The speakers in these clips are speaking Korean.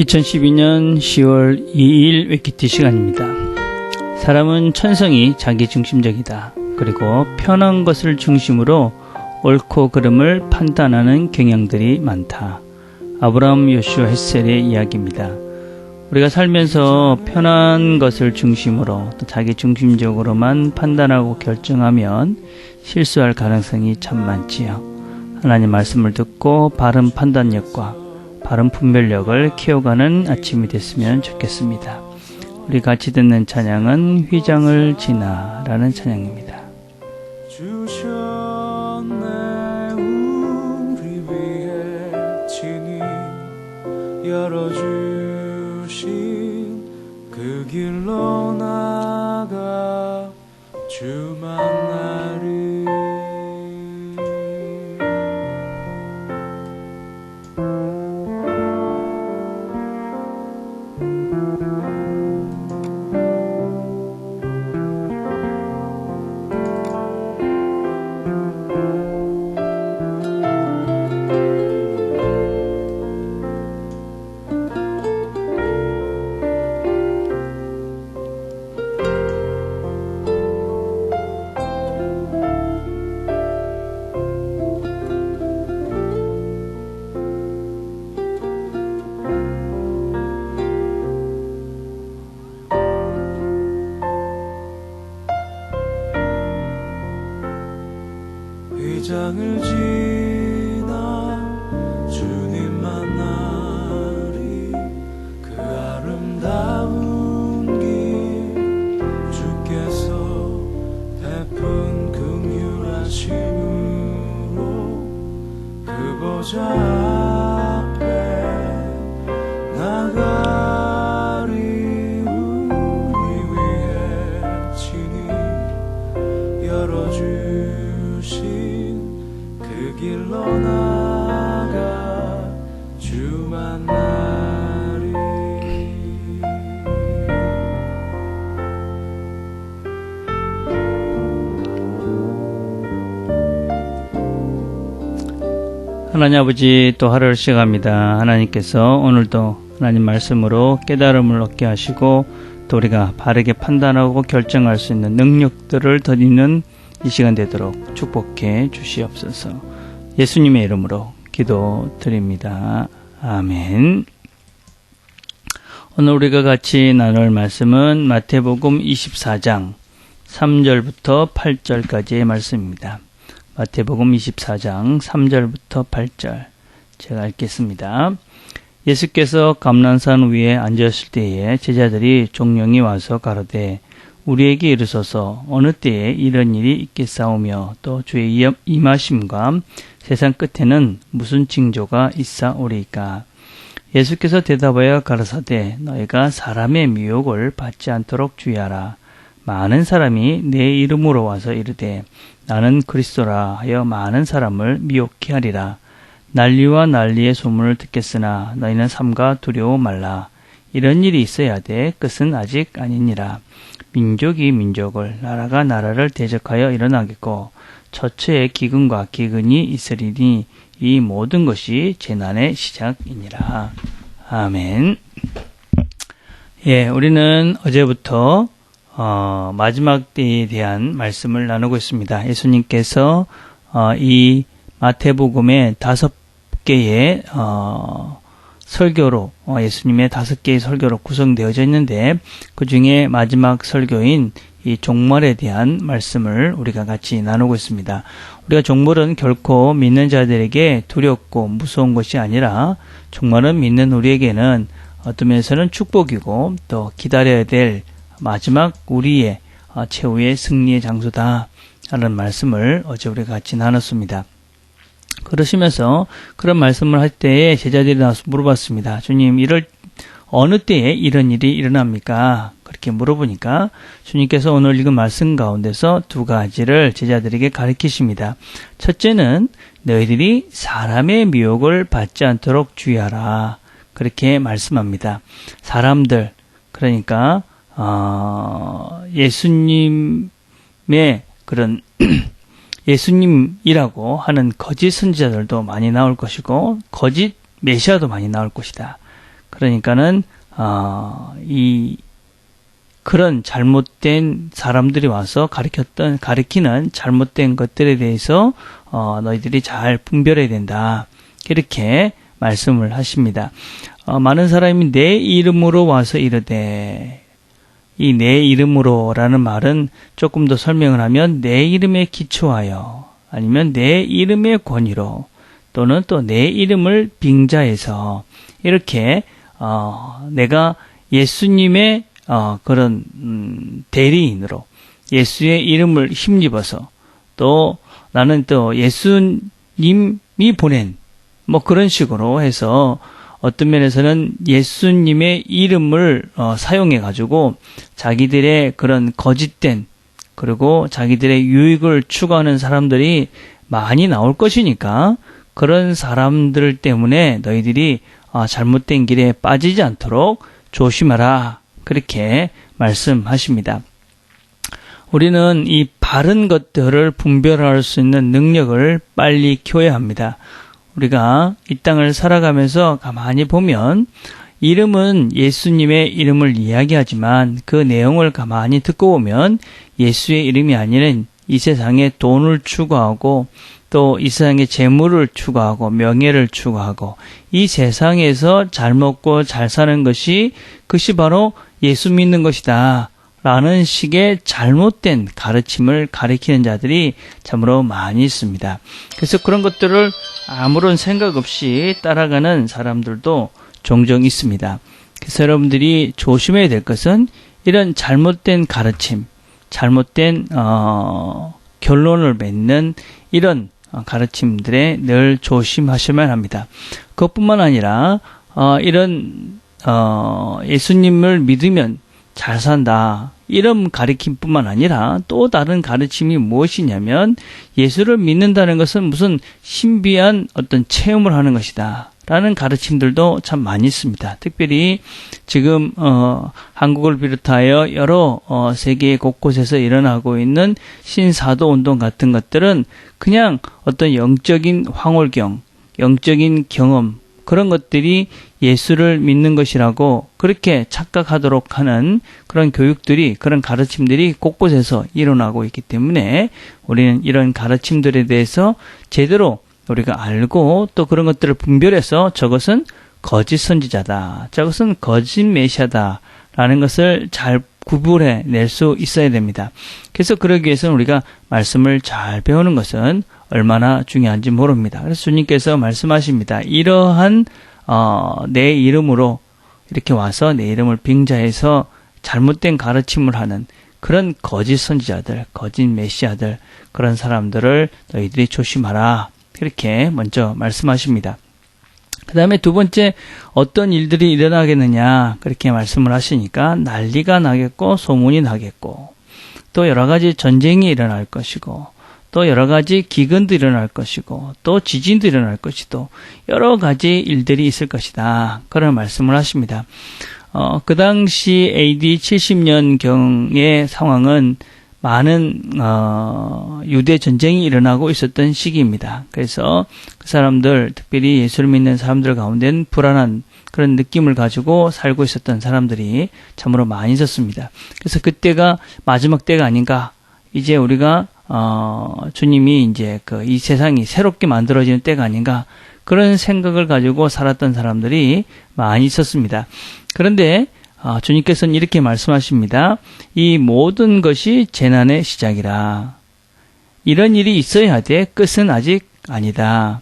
2012년 10월 2일 웨키티 시간입니다. 사람은 천성이 자기중심적이다. 그리고 편한 것을 중심으로 옳고 그름을 판단하는 경향들이 많다. 아브라함 요슈아 햇셀의 이야기입니다. 우리가 살면서 편한 것을 중심으로 또 자기중심적으로만 판단하고 결정하면 실수할 가능성이 참 많지요. 하나님 말씀을 듣고 바른 판단력과 바른 분별력을 키워가는 아침이 됐으면 좋겠습니다. 우리 같이 듣는 찬양은 휘장을 지나라는 찬양입니다. 주셨네 우리 위해 친히 열어주신 그 길로 나가 주 만나리. 휘장을 지나 주님 만나리. 그 아름다운 길 주께서 베푼 긍휼하심으로 그 보좌 앞에 나가리. 우리 위해 친히 열어주신 그 길로 나가 주 만나리. 하나님 아버지, 또 하루를 시작합니다. 하나님께서 오늘도 하나님 말씀으로 깨달음을 얻게 하시고 또 우리가 바르게 판단하고 결정할 수 있는 능력들을 드리는 이 시간 되도록 축복해 주시옵소서. 예수님의 이름으로 기도드립니다. 아멘. 오늘 우리가 같이 나눌 말씀은 마태복음 24장 3절부터 8절까지의 말씀입니다. 마태복음 24장 3절부터 8절 제가 읽겠습니다. 예수께서 감난산 위에 앉으실 때에 제자들이 종령이 와서 가로되 우리에게 이르소서 어느 때에 이런 일이 있겠사오며 또 주의 임하심과 세상 끝에는 무슨 징조가 있사오리까. 예수께서 대답하여 가라사대 너희가 사람의 미혹을 받지 않도록 주의하라. 많은 사람이 내 이름으로 와서 이르되 나는 그리스도라 하여 많은 사람을 미혹케 하리라. 난리와 난리의 소문을 듣겠으나 너희는 삼가 두려워 말라. 이런 일이 있어야 돼 끝은 아직 아니니라. 민족이 민족을 나라가 나라를 대적하여 일어나겠고 처처에 기근과 기근이 있으리니 이 모든 것이 재난의 시작이니라. 아멘. 예, 우리는 어제부터 마지막 때에 대한 말씀을 나누고 있습니다. 예수님께서 이 마태복음의 5개의 설교로 예수님의 5개의 설교로 구성되어져 있는데 그 중에 마지막 설교인 이 종말에 대한 말씀을 우리가 같이 나누고 있습니다. 우리가 종말은 결코 믿는 자들에게 두렵고 무서운 것이 아니라 종말은 믿는 우리에게는 어떤 면에서는 축복이고 또 기다려야 될 마지막 우리의 최후의 승리의 장소다 라는 말씀을 어제 우리가 같이 나눴습니다. 그러시면서 그런 말씀을 할 때에 제자들이 나와서 물어봤습니다. 주님, 어느 때에 이런 일이 일어납니까? 그렇게 물어보니까 주님께서 오늘 읽은 말씀 가운데서 2가지를 제자들에게 가르치십니다. 첫째는 너희들이 사람의 미혹을 받지 않도록 주의하라. 그렇게 말씀합니다. 사람들, 그러니까 예수님의 그런 예수님이라고 하는 거짓 선지자들도 많이 나올 것이고 거짓 메시아도 많이 나올 것이다. 그러니까는 그런 잘못된 사람들이 와서 가리키는 잘못된 것들에 대해서 너희들이 잘 분별해야 된다. 이렇게 말씀을 하십니다. 많은 사람이 내 이름으로 와서 이르되, 이 내 이름으로라는 말은 조금 더 설명을 하면 내 이름에 기초하여, 아니면 내 이름의 권위로, 또는 또 내 이름을 빙자해서, 이렇게 내가 예수님의 그런 대리인으로 예수의 이름을 힘입어서, 또 나는 또 예수님이 보낸 그런 식으로 해서 어떤 면에서는 예수님의 이름을 사용해 가지고 자기들의 그런 거짓된, 그리고 자기들의 유익을 추구하는 사람들이 많이 나올 것이니까, 그런 사람들 때문에 너희들이 잘못된 길에 빠지지 않도록 조심하라. 그렇게 말씀하십니다. 우리는 이 바른 것들을 분별할 수 있는 능력을 빨리 키워야 합니다. 우리가 이 땅을 살아가면서 가만히 보면 이름은 예수님의 이름을 이야기하지만 그 내용을 가만히 듣고 보면 예수의 이름이 아니는 이 세상에 돈을 추구하고, 또 이 세상에 재물을 추구하고 명예를 추구하고, 이 세상에서 잘 먹고 잘 사는 그것이 바로 예수 믿는 것이다 라는 식의 잘못된 가르침을 가리키는 자들이 참으로 많이 있습니다. 그래서 그런 것들을 아무런 생각 없이 따라가는 사람들도 종종 있습니다. 그래서 여러분들이 조심해야 될 것은 이런 잘못된 가르침, 잘못된 결론을 맺는 이런 가르침들에 늘 조심하셔야만 합니다. 그것뿐만 아니라 이런 예수님을 믿으면 잘 산다, 이런 가르침뿐만 아니라 또 다른 가르침이 무엇이냐면, 예수를 믿는다는 것은 무슨 신비한 어떤 체험을 하는 것이다 라는 가르침들도 참 많이 있습니다. 특별히 지금 한국을 비롯하여 여러 세계 곳곳에서 일어나고 있는 신사도 운동 같은 것들은 그냥 어떤 영적인 황홀경, 영적인 경험, 그런 것들이 예수를 믿는 것이라고 그렇게 착각하도록 하는 그런 교육들이, 그런 가르침들이 곳곳에서 일어나고 있기 때문에 우리는 이런 가르침들에 대해서 제대로 우리가 알고, 또 그런 것들을 분별해서 저것은 거짓 선지자다, 저것은 거짓 메시아다 라는 것을 잘 구분해 낼 수 있어야 됩니다. 그래서 그러기 위해서는 우리가 말씀을 잘 배우는 것은 얼마나 중요한지 모릅니다. 그래서 주님께서 말씀하십니다. 이러한 내 이름으로 이렇게 와서 내 이름을 빙자해서 잘못된 가르침을 하는 그런 거짓 선지자들, 거짓 메시아들, 그런 사람들을 너희들이 조심하라. 그렇게 먼저 말씀하십니다. 그 다음에 두 번째, 어떤 일들이 일어나겠느냐 그렇게 말씀을 하시니까 난리가 나겠고 소문이 나겠고, 또 여러 가지 전쟁이 일어날 것이고, 또 여러 가지 기근도 일어날 것이고, 또 지진도 일어날 것이고, 여러 가지 일들이 있을 것이다, 그런 말씀을 하십니다. 그 당시 AD 70년경의 상황은 많은 유대 전쟁이 일어나고 있었던 시기입니다. 그래서 그 사람들, 특별히 예수를 믿는 사람들 가운데는 불안한 그런 느낌을 가지고 살고 있었던 사람들이 참으로 많이 있었습니다. 그래서 그때가 마지막 때가 아닌가, 이제 우리가 주님이 이제 이 세상이 새롭게 만들어지는 때가 아닌가, 그런 생각을 가지고 살았던 사람들이 많이 있었습니다. 그런데 주님께서는 이렇게 말씀하십니다. 이 모든 것이 재난의 시작이라. 이런 일이 있어야 돼. 끝은 아직 아니다.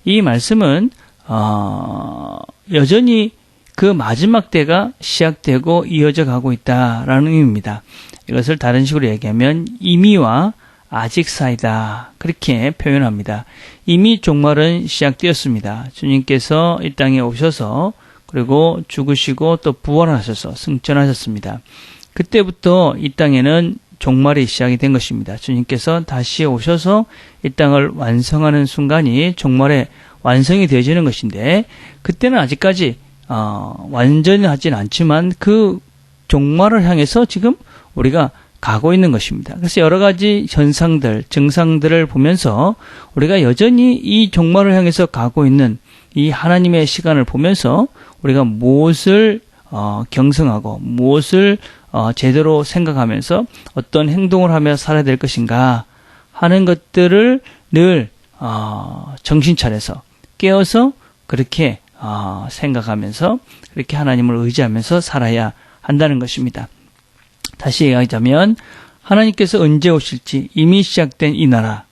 이 말씀은 여전히 그 마지막 때가 시작되고 이어져 가고 있다라는 의미입니다. 이것을 다른 식으로 얘기하면 이미와 아직 사이다, 그렇게 표현합니다. 이미 종말은 시작되었습니다. 주님께서 이 땅에 오셔서, 그리고 죽으시고 또 부활하셔서 승천하셨습니다. 그때부터 이 땅에는 종말이 시작이 된 것입니다. 주님께서 다시 오셔서 이 땅을 완성하는 순간이 종말의 완성이 되어지는 것인데, 그때는 아직까지 완전히 하진 않지만 그 종말을 향해서 지금 우리가 가고 있는 것입니다. 그래서 여러 가지 현상들, 증상들을 보면서 우리가 여전히 이 종말을 향해서 가고 있는 이 하나님의 시간을 보면서 우리가 무엇을 경성하고 무엇을 제대로 생각하면서 어떤 행동을 하며 살아야 될 것인가 하는 것들을 늘 정신 차려서 깨어서 그렇게 생각하면서 그렇게 하나님을 의지하면서 살아야 한다는 것입니다. 다시 얘기하자면 하나님께서 언제 오실지 이미 시작된 이 나라,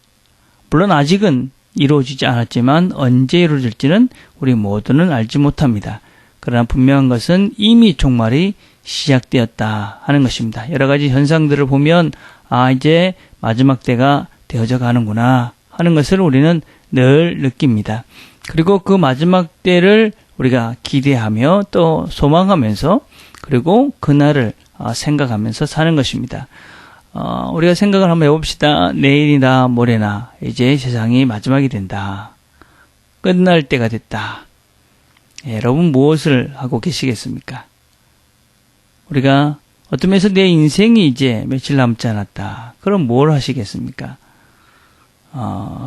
물론 아직은 이루어지지 않았지만 언제 이루어질지는 우리 모두는 알지 못합니다. 그러나 분명한 것은 이미 종말이 시작되었다 하는 것입니다. 여러 가지 현상들을 보면 이제 마지막 때가 되어져 가는구나 하는 것을 우리는 늘 느낍니다. 그리고 그 마지막 때를 우리가 기대하며 또 소망하면서 그리고 그날을 생각하면서 사는 것입니다. 우리가 생각을 한번 해봅시다. 내일이나 모레나 이제 세상이 마지막이 된다. 끝날 때가 됐다. 여러분 무엇을 하고 계시겠습니까? 우리가 어떤 면에서 내 인생이 이제 며칠 남지 않았다. 그럼 뭘 하시겠습니까?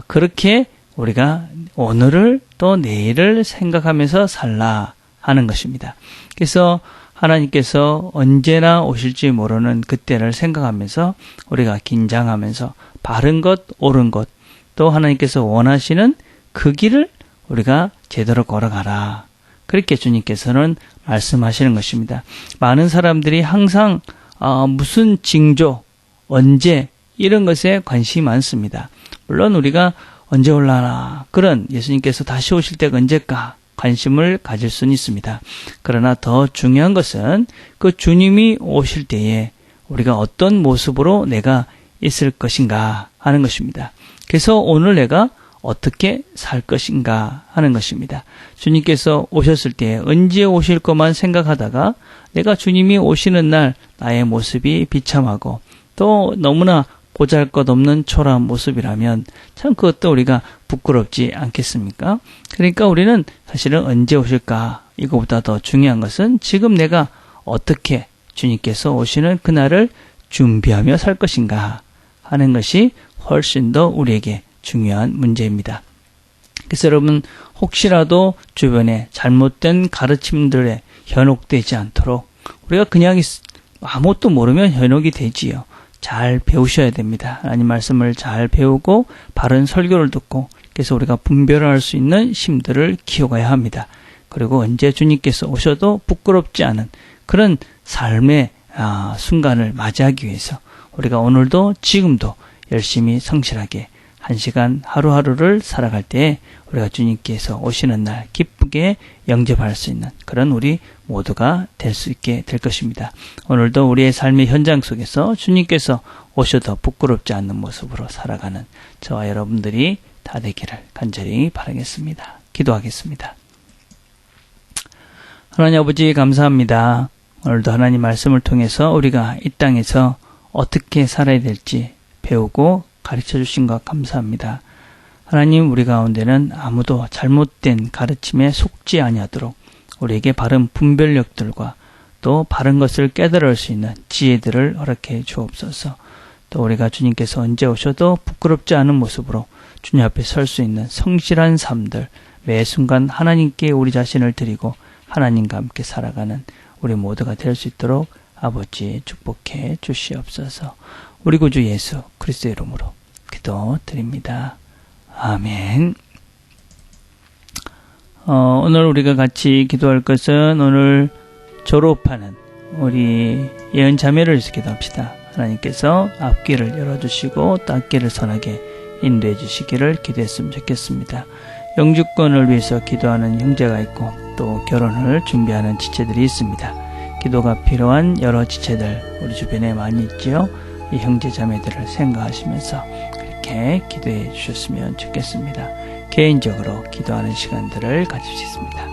그렇게 우리가 오늘을 또 내일을 생각하면서 살라 하는 것입니다. 그래서 하나님께서 언제나 오실지 모르는 그때를 생각하면서 우리가 긴장하면서 바른 것, 옳은 것, 또 하나님께서 원하시는 그 길을 우리가 제대로 걸어가라. 그렇게 주님께서는 말씀하시는 것입니다. 많은 사람들이 항상 무슨 징조, 언제 이런 것에 관심이 많습니다. 물론 우리가 언제 올라나 그런 예수님께서 다시 오실 때가 언제까 관심을 가질 수는 있습니다. 그러나 더 중요한 것은 그 주님이 오실 때에 우리가 어떤 모습으로 내가 있을 것인가 하는 것입니다. 그래서 오늘 내가 어떻게 살 것인가 하는 것입니다. 주님께서 오셨을 때 언제 오실 것만 생각하다가 내가 주님이 오시는 날 나의 모습이 비참하고 또 너무나 보잘것없는 초라한 모습이라면 참 그것도 우리가 부끄럽지 않겠습니까? 그러니까 우리는 사실은 언제 오실까? 이거보다 더 중요한 것은 지금 내가 어떻게 주님께서 오시는 그날을 준비하며 살 것인가 하는 것이 훨씬 더 우리에게 중요한 문제입니다. 그래서 여러분 혹시라도 주변에 잘못된 가르침들에 현혹되지 않도록 우리가 그냥 아무것도 모르면 현혹이 되지요. 잘 배우셔야 됩니다. 하나님 말씀을 잘 배우고 바른 설교를 듣고 그래서 우리가 분별할 수 있는 심들을 키워가야 합니다. 그리고 언제 주님께서 오셔도 부끄럽지 않은 그런 삶의 순간을 맞이하기 위해서 우리가 오늘도 지금도 열심히 성실하게 한 시간 하루하루를 살아갈 때 우리가 주님께서 오시는 날 기쁘게 영접할 수 있는 그런 우리 모두가 될 수 있게 될 것입니다. 오늘도 우리의 삶의 현장 속에서 주님께서 오셔도 부끄럽지 않는 모습으로 살아가는 저와 여러분들이 다 되기를 간절히 바라겠습니다. 기도하겠습니다. 하나님 아버지 감사합니다. 오늘도 하나님 말씀을 통해서 우리가 이 땅에서 어떻게 살아야 될지 배우고 가르쳐 주신 것 감사합니다. 하나님 우리 가운데는 아무도 잘못된 가르침에 속지 아니하도록 우리에게 바른 분별력들과 또 바른 것을 깨달을 수 있는 지혜들을 허락해 주옵소서. 또 우리가 주님께서 언제 오셔도 부끄럽지 않은 모습으로 주님 앞에 설 수 있는 성실한 삶들 매 순간 하나님께 우리 자신을 드리고 하나님과 함께 살아가는 우리 모두가 될 수 있도록 아버지 축복해 주시옵소서. 우리 구주 예수 그리스도의 이름으로 기도드립니다. 아멘. 오늘 우리가 같이 기도할 것은 오늘 졸업하는 우리 예언 자매를 위해서 기도합시다. 하나님께서 앞길을 열어주시고 또 앞길을 선하게 인도해 주시기를 기도했으면 좋겠습니다. 영주권을 위해서 기도하는 형제가 있고 또 결혼을 준비하는 지체들이 있습니다. 기도가 필요한 여러 지체들 우리 주변에 많이 있지요. 이 형제 자매들을 생각하시면서 그렇게 기도해 주셨으면 좋겠습니다. 개인적으로 기도하는 시간들을 가질 수 있습니다.